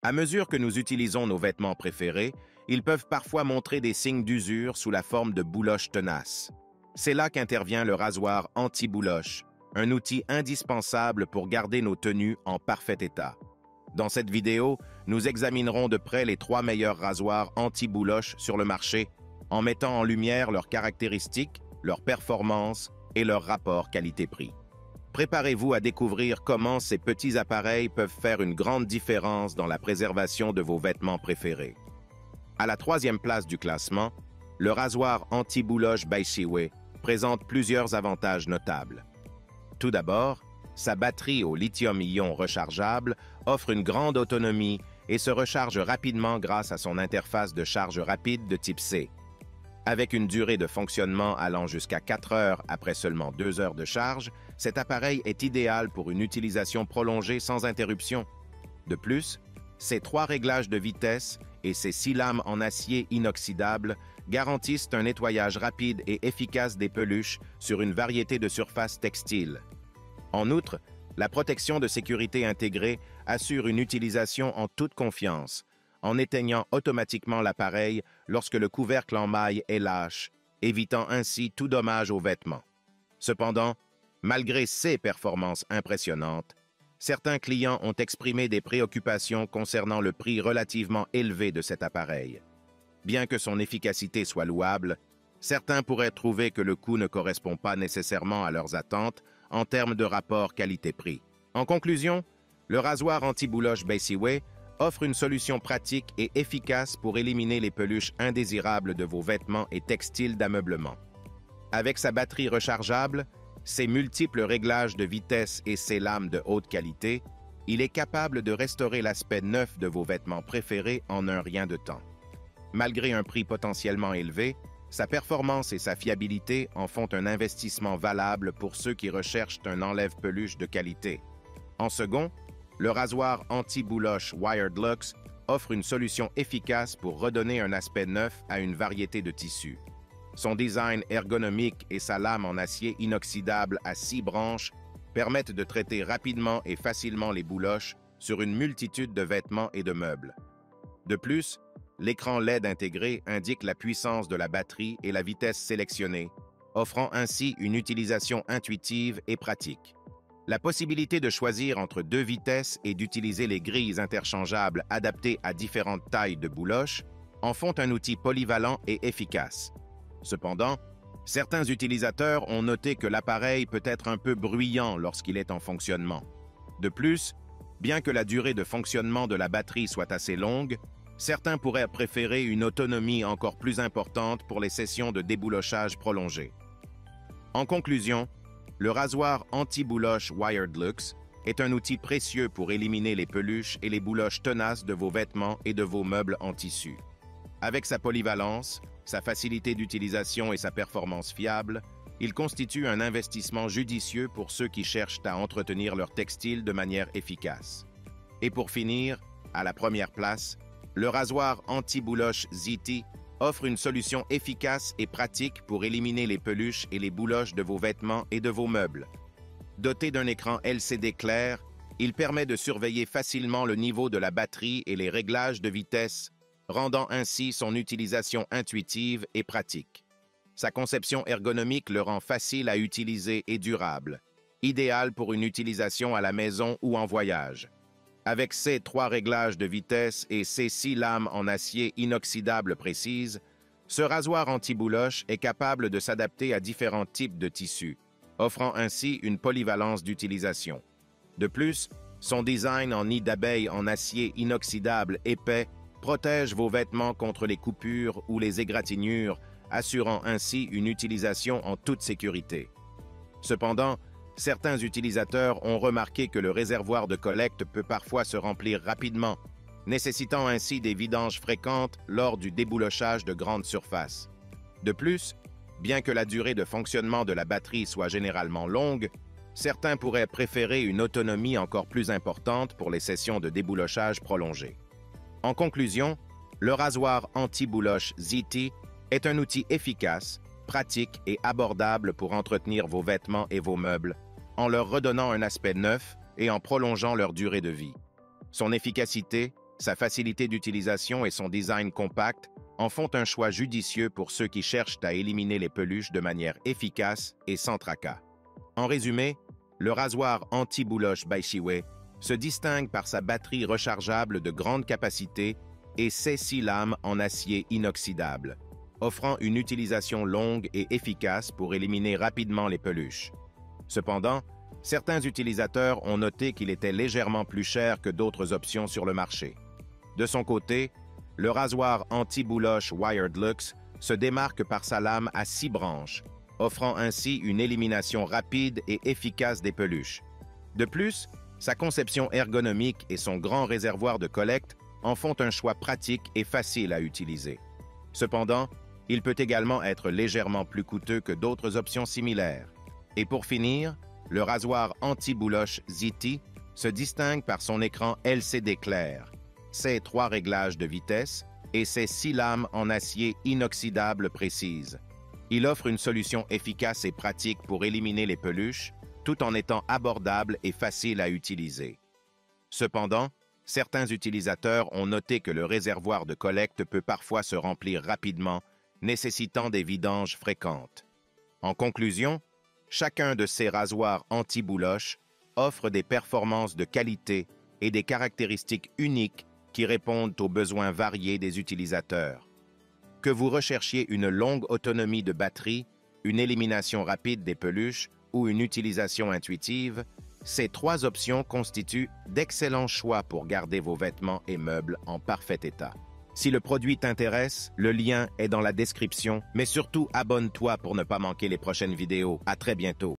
À mesure que nous utilisons nos vêtements préférés, ils peuvent parfois montrer des signes d'usure sous la forme de bouloches tenaces. C'est là qu'intervient le rasoir anti-bouloche, un outil indispensable pour garder nos tenues en parfait état. Dans cette vidéo, nous examinerons de près les 3 meilleurs rasoirs anti-bouloche sur le marché, en mettant en lumière leurs caractéristiques, leurs performances et leur rapport qualité-prix. Préparez-vous à découvrir comment ces petits appareils peuvent faire une grande différence dans la préservation de vos vêtements préférés. À la 3e place du classement, le rasoir anti-bouloche by Seaway présente plusieurs avantages notables. Tout d'abord, sa batterie au lithium-ion rechargeable offre une grande autonomie et se recharge rapidement grâce à son interface de charge rapide de type C. Avec une durée de fonctionnement allant jusqu'à 4 heures après seulement 2 heures de charge, cet appareil est idéal pour une utilisation prolongée sans interruption. De plus, ses 3 réglages de vitesse et ses 6 lames en acier inoxydable garantissent un nettoyage rapide et efficace des peluches sur une variété de surfaces textiles. En outre, la protection de sécurité intégrée assure une utilisation en toute confiance, en éteignant automatiquement l'appareil lorsque le couvercle en maille est lâche, évitant ainsi tout dommage aux vêtements. Cependant, malgré ces performances impressionnantes, certains clients ont exprimé des préoccupations concernant le prix relativement élevé de cet appareil. Bien que son efficacité soit louable, certains pourraient trouver que le coût ne correspond pas nécessairement à leurs attentes en termes de rapport qualité-prix. En conclusion, le rasoir anti-bouloche by Seaway offre une solution pratique et efficace pour éliminer les peluches indésirables de vos vêtements et textiles d'ameublement. Avec sa batterie rechargeable, ses multiples réglages de vitesse et ses lames de haute qualité, il est capable de restaurer l'aspect neuf de vos vêtements préférés en un rien de temps. Malgré un prix potentiellement élevé, sa performance et sa fiabilité en font un investissement valable pour ceux qui recherchent un enlève-peluche de qualité. En second, le rasoir anti-bouloche Wired Lux offre une solution efficace pour redonner un aspect neuf à une variété de tissus. Son design ergonomique et sa lame en acier inoxydable à 6 branches permettent de traiter rapidement et facilement les bouloches sur une multitude de vêtements et de meubles. De plus, l'écran LED intégré indique la puissance de la batterie et la vitesse sélectionnée, offrant ainsi une utilisation intuitive et pratique. La possibilité de choisir entre 2 vitesses et d'utiliser les grilles interchangeables adaptées à différentes tailles de bouloches en font un outil polyvalent et efficace. Cependant, certains utilisateurs ont noté que l'appareil peut être un peu bruyant lorsqu'il est en fonctionnement. De plus, bien que la durée de fonctionnement de la batterie soit assez longue, certains pourraient préférer une autonomie encore plus importante pour les sessions de déboulochage prolongées. En conclusion, le rasoir anti-bouloche Wired Lux est un outil précieux pour éliminer les peluches et les bouloches tenaces de vos vêtements et de vos meubles en tissu. Avec sa polyvalence, sa facilité d'utilisation et sa performance fiable, il constitue un investissement judicieux pour ceux qui cherchent à entretenir leur textile de manière efficace. Et pour finir, à la première place, le rasoir anti-bouloche ZT offre une solution efficace et pratique pour éliminer les peluches et les bouloches de vos vêtements et de vos meubles. Doté d'un écran LCD clair, il permet de surveiller facilement le niveau de la batterie et les réglages de vitesse, rendant ainsi son utilisation intuitive et pratique. Sa conception ergonomique le rend facile à utiliser et durable, idéal pour une utilisation à la maison ou en voyage. Avec ses 3 réglages de vitesse et ses 6 lames en acier inoxydable précises, ce rasoir anti-bouloche est capable de s'adapter à différents types de tissus, offrant ainsi une polyvalence d'utilisation. De plus, son design en nid d'abeille en acier inoxydable épais protège vos vêtements contre les coupures ou les égratignures, assurant ainsi une utilisation en toute sécurité. Cependant, certains utilisateurs ont remarqué que le réservoir de collecte peut parfois se remplir rapidement, nécessitant ainsi des vidanges fréquentes lors du déboulochage de grandes surfaces. De plus, bien que la durée de fonctionnement de la batterie soit généralement longue, certains pourraient préférer une autonomie encore plus importante pour les sessions de déboulochage prolongées. En conclusion, le rasoir anti-bouloche ZT est un outil efficace, pratique et abordable pour entretenir vos vêtements et vos meubles, en leur redonnant un aspect neuf et en prolongeant leur durée de vie. Son efficacité, Sa facilité d'utilisation et son design compact en font un choix judicieux pour ceux qui cherchent à éliminer les peluches de manière efficace et sans tracas. En résumé, le rasoir anti-bouloche by Shihway se distingue par sa batterie rechargeable de grande capacité et ses 6 lames en acier inoxydable, offrant une utilisation longue et efficace pour éliminer rapidement les peluches. Cependant, certains utilisateurs ont noté qu'il était légèrement plus cher que d'autres options sur le marché. De son côté, le rasoir anti-bouloche Wired Lux se démarque par sa lame à 6 branches, offrant ainsi une élimination rapide et efficace des peluches. De plus, sa conception ergonomique et son grand réservoir de collecte en font un choix pratique et facile à utiliser. Cependant, il peut également être légèrement plus coûteux que d'autres options similaires. Et pour finir, le rasoir anti-bouloche ZT se distingue par son écran LCD clair, ses 3 réglages de vitesse et ses 6 lames en acier inoxydable précises. Il offre une solution efficace et pratique pour éliminer les peluches, tout en étant abordable et facile à utiliser. Cependant, certains utilisateurs ont noté que le réservoir de collecte peut parfois se remplir rapidement, nécessitant des vidanges fréquentes. En conclusion, chacun de ces rasoirs anti-bouloche offre des performances de qualité et des caractéristiques uniques qui répondent aux besoins variés des utilisateurs. Que vous recherchiez une longue autonomie de batterie, une élimination rapide des peluches ou une utilisation intuitive, ces 3 options constituent d'excellents choix pour garder vos vêtements et meubles en parfait état. Si le produit t'intéresse, le lien est dans la description, mais surtout abonne-toi pour ne pas manquer les prochaines vidéos. À très bientôt.